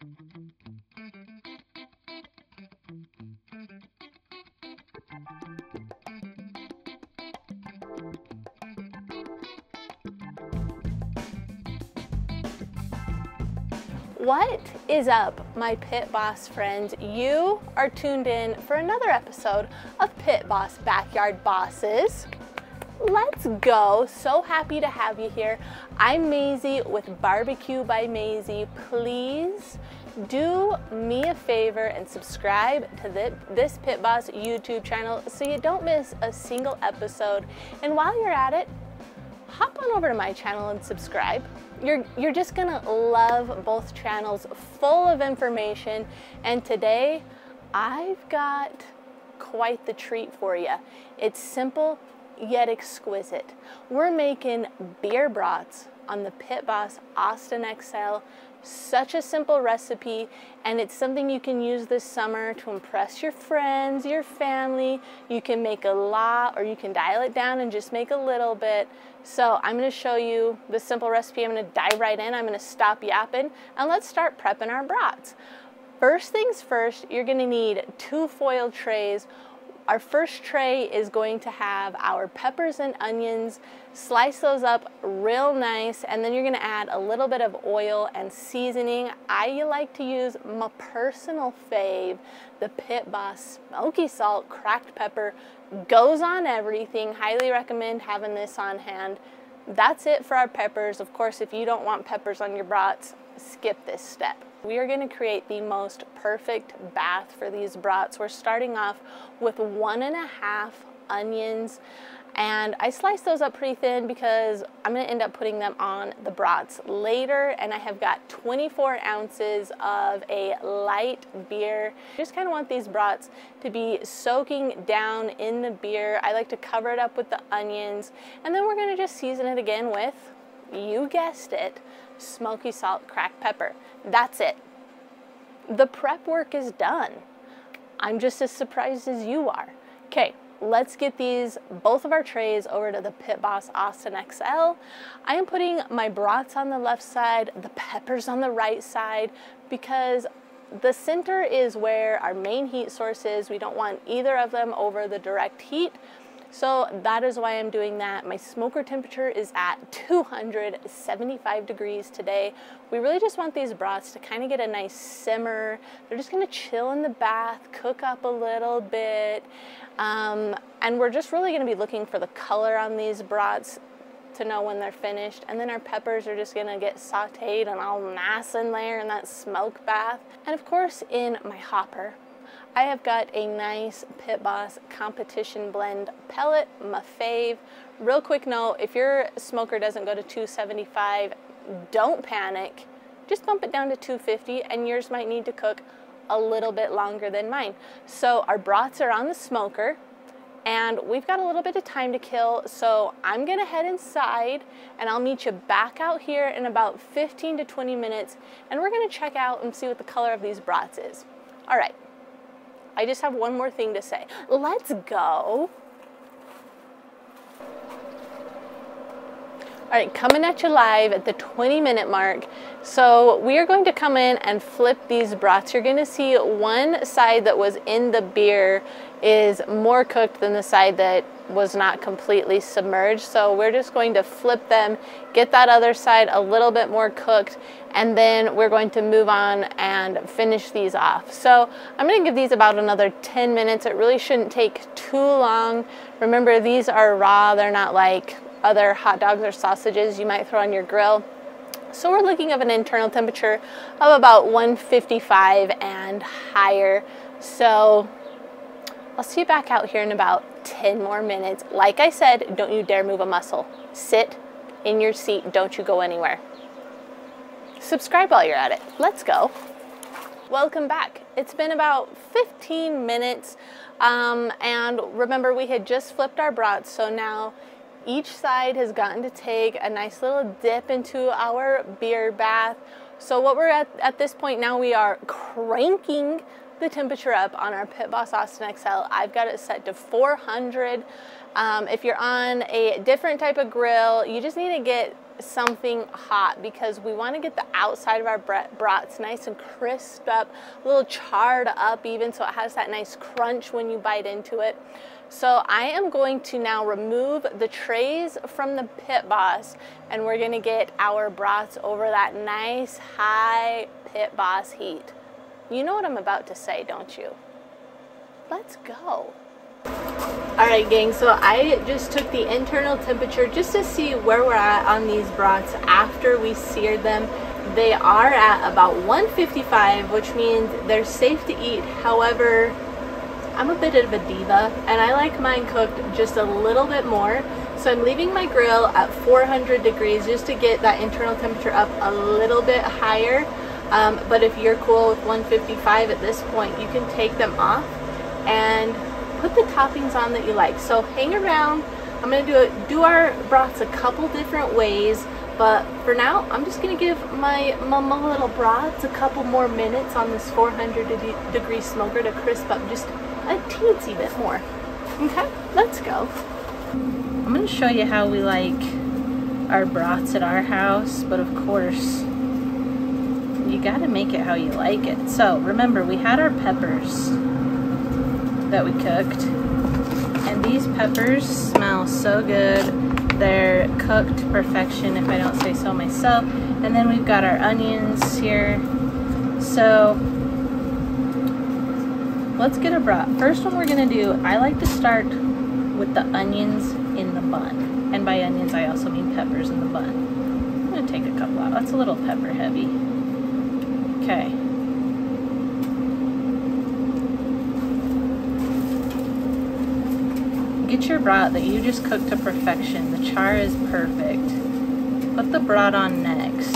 What is up, my Pit Boss friends? You are tuned in for another episode of Pit Boss Backyard Bosses. Let's go. So happy to have you here. I'm Maisie with Barbecue by Maisie. Please do me a favor and subscribe to this Pit Boss YouTube channel so you don't miss a single episode. And while you're at it, hop on over to my channel and subscribe. You're just gonna love both channels, full of information. And today I've got quite the treat for you. It's simple yet exquisite. We're making beer brats on the Pit Boss Austin XL. Such a simple recipe, and it's something you can use this summer to impress your friends, your family. You can make a lot, or you can dial it down and just make a little bit. So I'm going to show you the simple recipe. I'm going to dive right in. I'm going to stop yapping, and let's start prepping our brats. First things first, you're going to need 2 foil trays. Our first tray is going to have our peppers and onions. Slice those up real nice, and then you're going to add a little bit of oil and seasoning. I like to use my personal fave, the Pit Boss Smoky Salt cracked pepper. Goes on everything. Highly recommend having this on hand. That's it for our peppers. Of course, if you don't want peppers on your brats, skip this step. We are going to create the most perfect bath for these brats. We're starting off with 1.5 onions, and I sliced those up pretty thin because I'm going to end up putting them on the brats later. And I have got 24 ounces of a light beer. Just kind of want these brats to be soaking down in the beer. I like to cover it up with the onions, and then we're going to just season it again with, you guessed it, smoky salt cracked pepper. That's it. The prep work is done. I'm just as surprised as you are. Okay, let's get both of our trays over to the Pit Boss Austin XL. I am putting my brats on the left side, the peppers on the right side, because the center is where our main heat source is. We don't want either of them over the direct heat. So that is why I'm doing that. My smoker temperature is at 275 degrees today. We really just want these brats to kind of get a nice simmer. They're just gonna chill in the bath, cook up a little bit. And we're just really gonna be looking for the color on these brats to know when they're finished. And then our peppers are just gonna get sauteed and all nice in there in that smoke bath. And of course, in my hopper, I have got a nice Pit Boss competition blend pellet, my fave. Real quick note, if your smoker doesn't go to 275, don't panic. Just bump it down to 250, and yours might need to cook a little bit longer than mine. So our brats are on the smoker, and we've got a little bit of time to kill, so I'm gonna head inside, and I'll meet you back out here in about 15 to 20 minutes, and we're gonna check out and see what the color of these brats is. All right. I just have one more thing to say. Let's go. All right, coming at you live at the 20-minute mark. So we are going to come in and flip these brats. You're gonna see one side that was in the beer is more cooked than the side that was not completely submerged. So we're just going to flip them, get that other side a little bit more cooked, and then we're going to move on and finish these off. So I'm gonna give these about another 10 minutes. It really shouldn't take too long. Remember, these are raw. They're not like other hot dogs or sausages you might throw on your grill. So we're looking at an internal temperature of about 155 and higher. So I'll see you back out here in about 10 more minutes. Like I said, don't you dare move a muscle. Sit in your seat, don't you go anywhere. Subscribe while you're at it. Let's go. Welcome back. It's been about 15 minutes, and remember, we had just flipped our brats, so now each side has gotten to take a nice little dip into our beer bath. So what we're at this point now, we are cranking the temperature up on our Pit Boss Austin XL. I've got it set to 400. If you're on a different type of grill, you just need to get something hot because we want to get the outside of our brats nice and crisped up, a little charred up even, so it has that nice crunch when you bite into it. So I am going to now remove the trays from the Pit Boss, and we're going to get our brats over that nice high Pit Boss heat. You know what I'm about to say, don't you? Let's go. Alright gang, so I just took the internal temperature just to see where we're at on these brats after we seared them. They are at about 155, which means they're safe to eat. However, I'm a bit of a diva and I like mine cooked just a little bit more. So I'm leaving my grill at 400 degrees just to get that internal temperature up a little bit higher. But if you're cool with 155 at this point, you can take them off and put the toppings on that you like. So hang around. I'm going to do our brats a couple different ways, but for now I'm just going to give my little brats a couple more minutes on this 400 degree smoker to crisp up just a teensy bit more. Okay, let's go. I'm going to show you how we like our brats at our house, but of course you got to make it how you like it. So remember, we had our peppers that we cooked, and these peppers smell so good. They're cooked to perfection if I don't say so myself. And then we've got our onions here. So let's get a brat. First one we're gonna do, I like to start with the onions in the bun, and by onions I also mean peppers in the bun. I'm gonna take a couple out. That's a little pepper heavy. Okay. Get your brat that you just cooked to perfection. The char is perfect. Put the brat on next.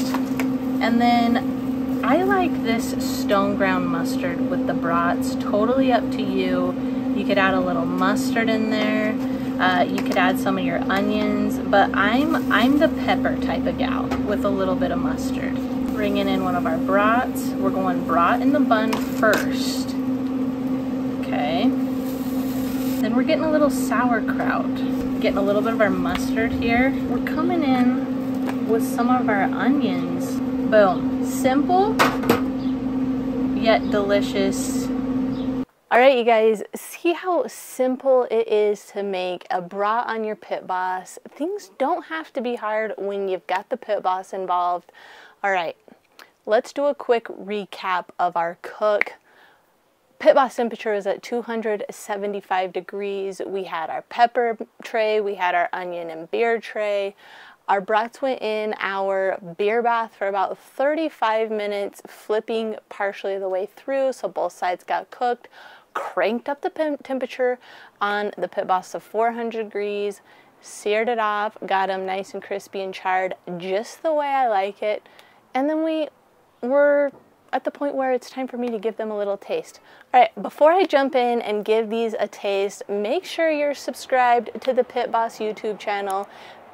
And then I like this stone ground mustard with the brats. Totally up to you. You could add a little mustard in there. You could add some of your onions, but I'm the pepper type of gal with a little bit of mustard. Bringing in one of our brats. We're going brat in the bun first. Okay. Then we're getting a little sauerkraut, getting a little bit of our mustard here. We're coming in with some of our onions. Boom. Simple, yet delicious. All right, you guys, see how simple it is to make a brat on your Pit Boss. Things don't have to be hard when you've got the Pit Boss involved. All right, let's do a quick recap of our cook. Pit Boss temperature is at 275 degrees. We had our pepper tray, we had our onion and beer tray. Our brats went in our beer bath for about 35 minutes, flipping partially the way through so both sides got cooked. Cranked up the temperature on the Pit Boss to 400 degrees, seared it off, got them nice and crispy and charred just the way I like it. And then we were at the point where it's time for me to give them a little taste. All right, before I jump in and give these a taste, make sure you're subscribed to the Pit Boss YouTube channel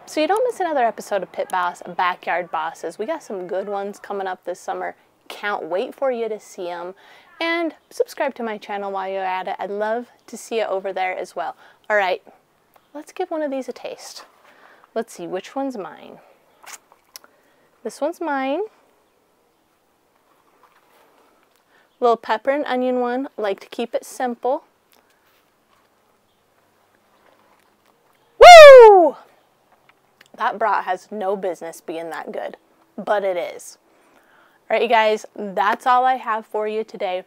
so you don't miss another episode of Pit Boss Backyard Bosses. We got some good ones coming up this summer. Can't wait for you to see them. And subscribe to my channel while you're at it. I'd love to see you over there as well. All right, let's give one of these a taste. Let's see, which one's mine? This one's mine. Little pepper and onion one. Like to keep it simple. Woo! That brat has no business being that good, but it is. All right, you guys, that's all I have for you today.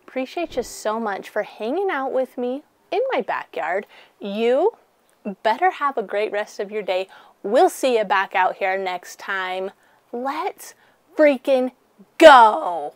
Appreciate you so much for hanging out with me in my backyard. You better have a great rest of your day. We'll see you back out here next time. Let's freaking go!